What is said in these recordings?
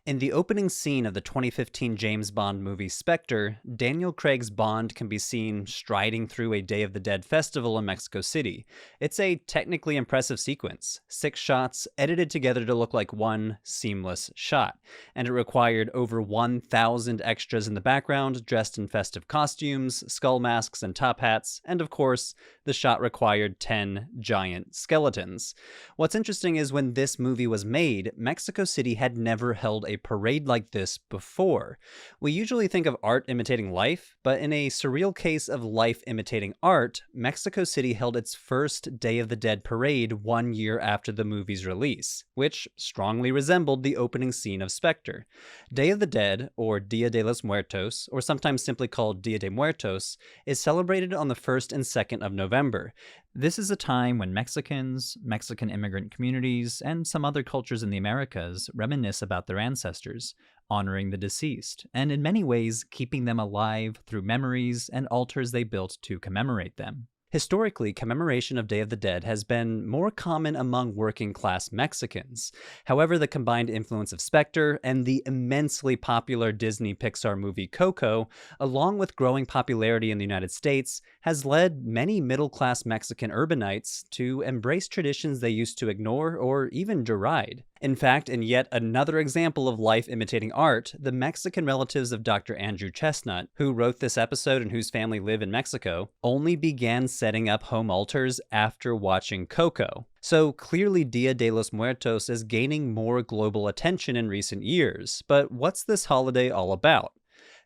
In the opening scene of the 2015 James Bond movie Spectre, Daniel Craig's Bond can be seen striding through a Day of the Dead festival in Mexico City. It's a technically impressive sequence, 6 shots edited together to look like one seamless shot, and it required over 1,000 extras in the background dressed in festive costumes, skull masks, and top hats, and of course, the shot required 10 giant skeletons. What's interesting is when this movie was made, Mexico City had never held a parade like this before. We usually think of art imitating life, but in a surreal case of life imitating art, Mexico City held its first Day of the Dead parade 1 year after the movie's release, which strongly resembled the opening scene of Spectre. Day of the Dead, or Dia de los Muertos, or sometimes simply called Dia de Muertos, is celebrated on the 1st and 2nd of November. This is a time when Mexicans, Mexican immigrant communities, and some other cultures in the Americas reminisce about their ancestors, honoring the deceased, and in many ways keeping them alive through memories and altars they built to commemorate them. Historically, commemoration of Day of the Dead has been more common among working class Mexicans. However, the combined influence of Spectre and the immensely popular Disney Pixar movie Coco, along with growing popularity in the United States, has led many middle class Mexican urbanites to embrace traditions they used to ignore or even deride. In fact, in yet another example of life imitating art, the Mexican relatives of Dr. Andrew Chesnut, who wrote this episode and whose family live in Mexico, only began setting up home altars after watching Coco. So clearly Dia de los Muertos is gaining more global attention in recent years. But what's this holiday all about?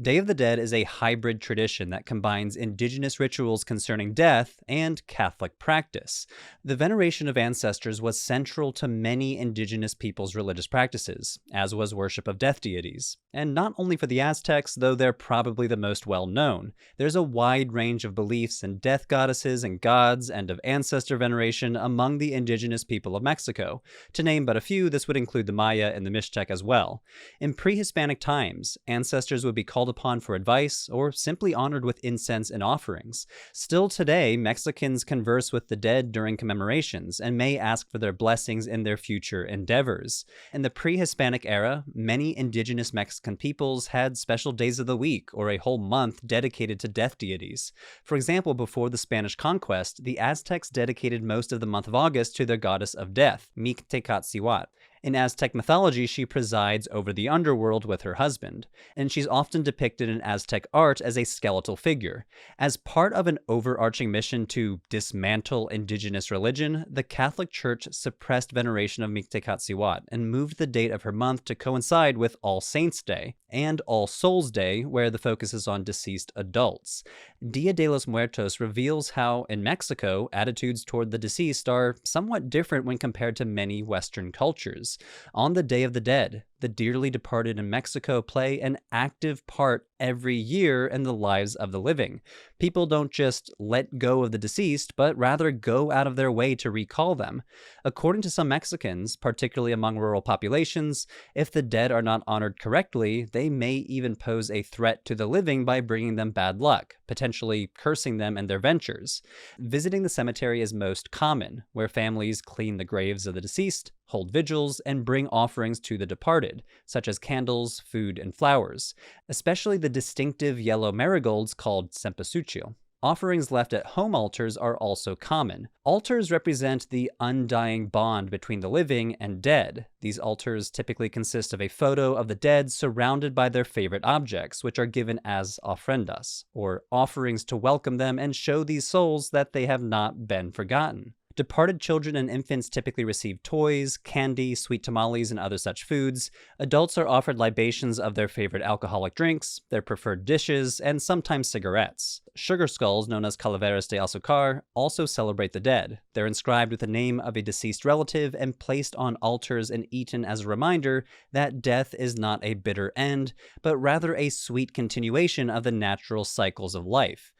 Day of the Dead is a hybrid tradition that combines indigenous rituals concerning death and Catholic practice. The veneration of ancestors was central to many indigenous peoples' religious practices, as was worship of death deities. And not only for the Aztecs, though they're probably the most well-known. There's a wide range of beliefs in death goddesses and gods and of ancestor veneration among the indigenous people of Mexico. To name but a few, this would include the Maya and the Mixtec as well. In pre-Hispanic times, ancestors would be called upon for advice or simply honored with incense and offerings. Still today, Mexicans converse with the dead during commemorations and may ask for their blessings in their future endeavors. In the pre-Hispanic era, many indigenous Mexican peoples had special days of the week or a whole month dedicated to death deities. For example, before the Spanish conquest, the Aztecs dedicated most of the month of August to their goddess of death, Mictecatzihuatl. In Aztec mythology, she presides over the underworld with her husband, and she's often depicted in Aztec art as a skeletal figure. As part of an overarching mission to dismantle indigenous religion, the Catholic Church suppressed veneration of Mictecatzihuatl and moved the date of her month to coincide with All Saints' Day and All Souls' Day, where the focus is on deceased adults. Dia de los Muertos reveals how, in Mexico, attitudes toward the deceased are somewhat different when compared to many Western cultures. On the Day of the Dead, the dearly departed in Mexico play an active part every year in the lives of the living. People don't just let go of the deceased, but rather go out of their way to recall them. According to some Mexicans, particularly among rural populations, if the dead are not honored correctly, they may even pose a threat to the living by bringing them bad luck, potentially cursing them and their ventures. Visiting the cemetery is most common, where families clean the graves of the deceased, hold vigils, and bring offerings to the departed, such as candles, food, and flowers, especially the distinctive yellow marigolds called cempasúchil. Offerings left at home altars are also common. Altars represent the undying bond between the living and dead. These altars typically consist of a photo of the dead surrounded by their favorite objects, which are given as ofrendas, or offerings to welcome them and show these souls that they have not been forgotten. Departed children and infants typically receive toys, candy, sweet tamales, and other such foods. Adults are offered libations of their favorite alcoholic drinks, their preferred dishes, and sometimes cigarettes. Sugar skulls, known as Calaveras de azúcar, also celebrate the dead. They're inscribed with the name of a deceased relative and placed on altars and eaten as a reminder that death is not a bitter end, but rather a sweet continuation of the natural cycles of life.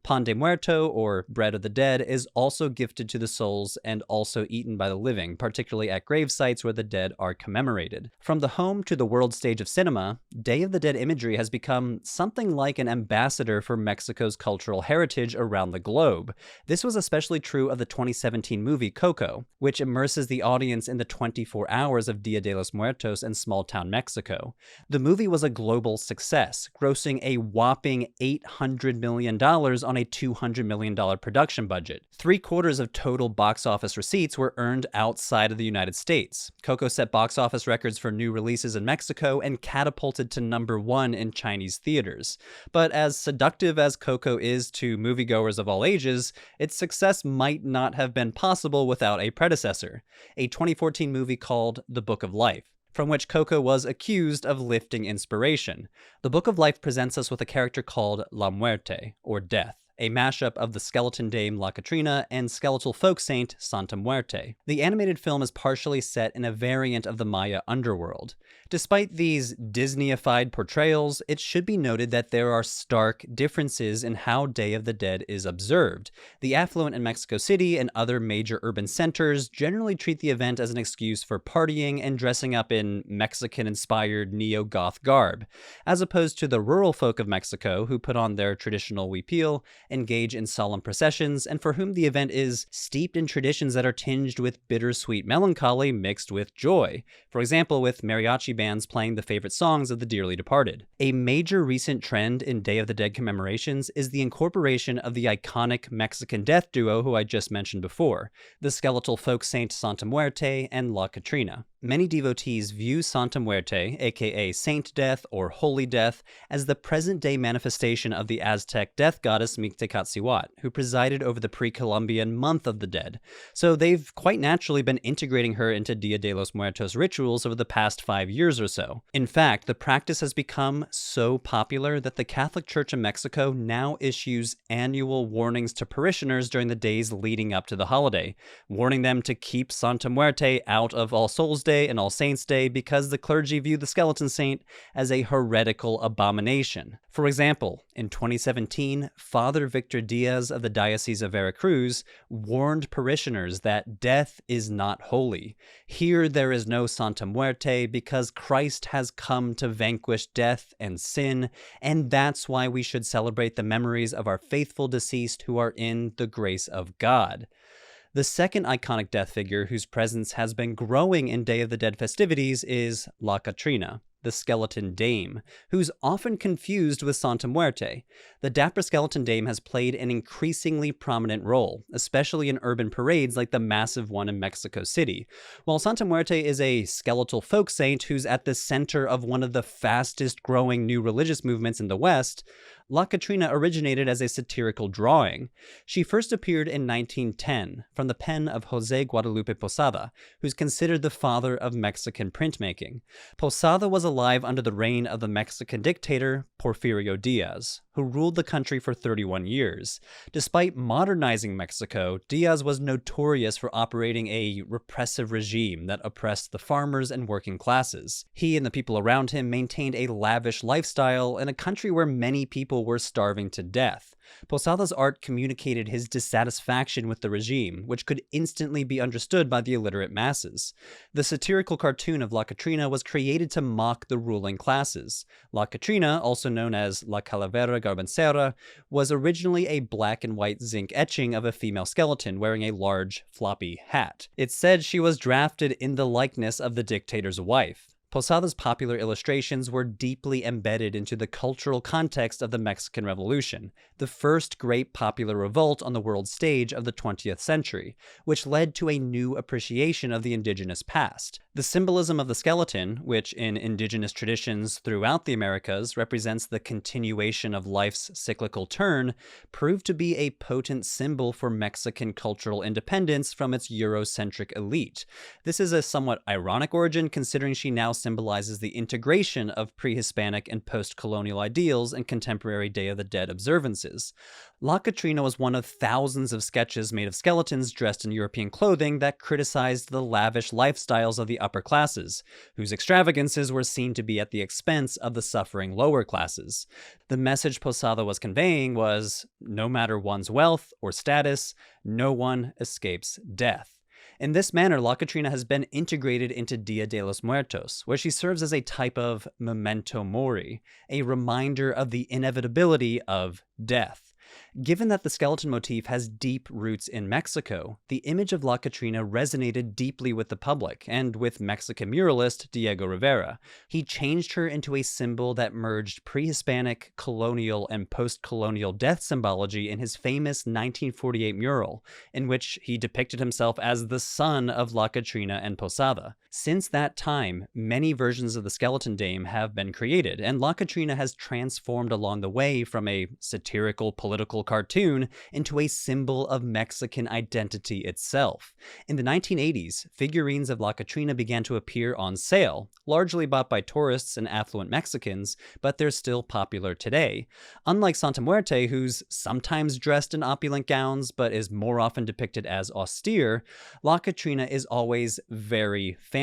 Pan de Muerto, or bread of the dead, is also gifted to the souls and also eaten by the living, particularly at grave sites where the dead are commemorated. From the home to the world stage of cinema, Day of the Dead imagery has become something like an ambassador for Mexico's cultural heritage around the globe. This was especially true of the 2017 movie Coco, which immerses the audience in the 24 hours of Dia de los Muertos in small-town Mexico. The movie was a global success, grossing a whopping $800 million on a $200 million production budget. 3/4 of total box office receipts were earned outside of the United States. Coco set box office records for new releases in Mexico and catapulted to #1 in Chinese theaters. But as seductive as Coco is to moviegoers of all ages, its success might not have been possible without a predecessor, a 2014 movie called The Book of Life, from which Coco was accused of lifting inspiration. The Book of Life presents us with a character called La Muerte, or Death, a mashup of the skeleton dame La Catrina and skeletal folk saint Santa Muerte. The animated film is partially set in a variant of the Maya underworld. Despite these Disneyified portrayals, it should be noted that there are stark differences in how Day of the Dead is observed. The affluent in Mexico City and other major urban centers generally treat the event as an excuse for partying and dressing up in Mexican-inspired neo-goth garb, as opposed to the rural folk of Mexico who put on their traditional huipil, engage in solemn processions, and for whom the event is steeped in traditions that are tinged with bittersweet melancholy mixed with joy. For example, with mariachi bands playing the favorite songs of the dearly departed. A major recent trend in Day of the Dead commemorations is the incorporation of the iconic Mexican death duo who I just mentioned before, the skeletal folk saint Santa Muerte and La Catrina. Many devotees view Santa Muerte, aka Saint Death or Holy Death, as the present-day manifestation of the Aztec death goddess Mictecatzihuat, who presided over the pre-Columbian Month of the Dead. So they've quite naturally been integrating her into Dia de los Muertos rituals over the past 5 years or so. In fact, the practice has become so popular that the Catholic Church in Mexico now issues annual warnings to parishioners during the days leading up to the holiday, warning them to keep Santa Muerte out of All Souls Day and All Saints Day because the clergy view the skeleton saint as a heretical abomination. For example, in 2017, Father Victor Diaz of the Diocese of Veracruz warned parishioners that death is not holy. Here there is no Santa Muerte because Christ has come to vanquish death and sin, and that's why we should celebrate the memories of our faithful deceased who are in the grace of God. The second iconic death figure whose presence has been growing in Day of the Dead festivities is La Catrina, the skeleton dame, who's often confused with Santa Muerte. The dapper skeleton dame has played an increasingly prominent role, especially in urban parades like the massive one in Mexico City. While Santa Muerte is a skeletal folk saint who's at the center of one of the fastest growing new religious movements in the West, La Catrina originated as a satirical drawing. She first appeared in 1910 from the pen of José Guadalupe Posada, who's considered the father of Mexican printmaking. Posada was alive under the reign of the Mexican dictator Porfirio Diaz, who ruled the country for 31 years. Despite modernizing Mexico, Diaz was notorious for operating a repressive regime that oppressed the farmers and working classes. He and the people around him maintained a lavish lifestyle in a country where many people were starving to death. Posada's art communicated his dissatisfaction with the regime, which could instantly be understood by the illiterate masses. The satirical cartoon of La Catrina was created to mock the ruling classes. La Catrina, also known as La Calavera Garbancera, was originally a black and white zinc etching of a female skeleton wearing a large, floppy hat. It's said she was drafted in the likeness of the dictator's wife. Posada's popular illustrations were deeply embedded into the cultural context of the Mexican Revolution, the first great popular revolt on the world stage of the 20th century, which led to a new appreciation of the indigenous past. The symbolism of the skeleton, which in indigenous traditions throughout the Americas represents the continuation of life's cyclical turn, proved to be a potent symbol for Mexican cultural independence from its Eurocentric elite. This is a somewhat ironic origin considering she now symbolizes the integration of pre-Hispanic and post-colonial ideals in contemporary Day of the Dead observances. La Catrina was one of thousands of sketches made of skeletons dressed in European clothing that criticized the lavish lifestyles of the upper classes, whose extravagances were seen to be at the expense of the suffering lower classes. The message Posada was conveying was, no matter one's wealth or status, no one escapes death. In this manner, La Catrina has been integrated into Dia de los Muertos, where she serves as a type of memento mori, a reminder of the inevitability of death. Given that the skeleton motif has deep roots in Mexico, the image of La Catrina resonated deeply with the public and with Mexican muralist Diego Rivera. He changed her into a symbol that merged pre-Hispanic, colonial, and post-colonial death symbology in his famous 1948 mural, in which he depicted himself as the son of La Catrina and Posada. Since that time, many versions of the skeleton dame have been created, and La Catrina has transformed along the way from a satirical political cartoon into a symbol of Mexican identity itself. In the 1980s, figurines of La Catrina began to appear on sale, largely bought by tourists and affluent Mexicans, but they're still popular today. Unlike Santa Muerte, who's sometimes dressed in opulent gowns but is more often depicted as austere, La Catrina is always very fancy,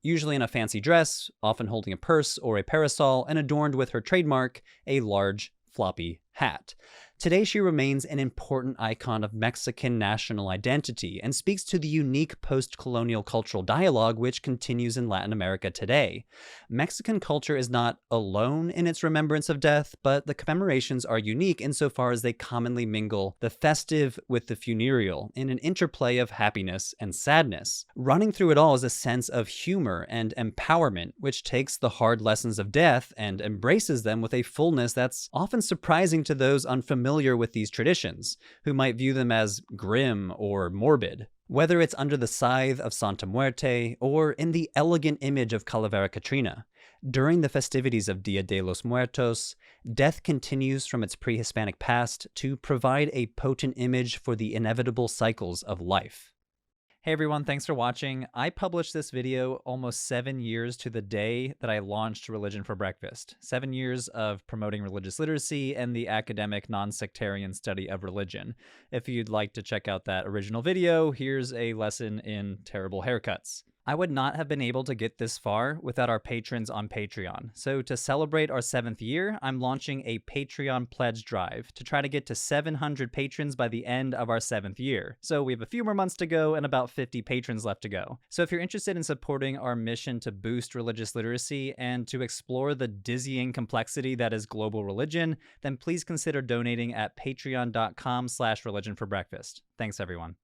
usually in a fancy dress, often holding a purse or a parasol, and adorned with her trademark, a large, floppy hat. Today, she remains an important icon of Mexican national identity and speaks to the unique post-colonial cultural dialogue which continues in Latin America today. Mexican culture is not alone in its remembrance of death, but the commemorations are unique insofar as they commonly mingle the festive with the funereal in an interplay of happiness and sadness. Running through it all is a sense of humor and empowerment, which takes the hard lessons of death and embraces them with a fullness that's often surprising to those unfamiliar with these traditions, who might view them as grim or morbid. Whether it's under the scythe of Santa Muerte or in the elegant image of Calavera Catrina, during the festivities of Dia de los Muertos, death continues from its pre-Hispanic past to provide a potent image for the inevitable cycles of life. Hey everyone, thanks for watching. I published this video almost 7 years to the day that I launched Religion for Breakfast. 7 years of promoting religious literacy and the academic non-sectarian study of religion. If you'd like to check out that original video, here's a lesson in terrible haircuts. I would not have been able to get this far without our patrons on Patreon. So to celebrate our 7th year, I'm launching a Patreon pledge drive to try to get to 700 patrons by the end of our 7th year. So we have a few more months to go and about 50 patrons left to go. So if you're interested in supporting our mission to boost religious literacy and to explore the dizzying complexity that is global religion, then please consider donating at patreon.com/religionforbreakfast. Thanks everyone.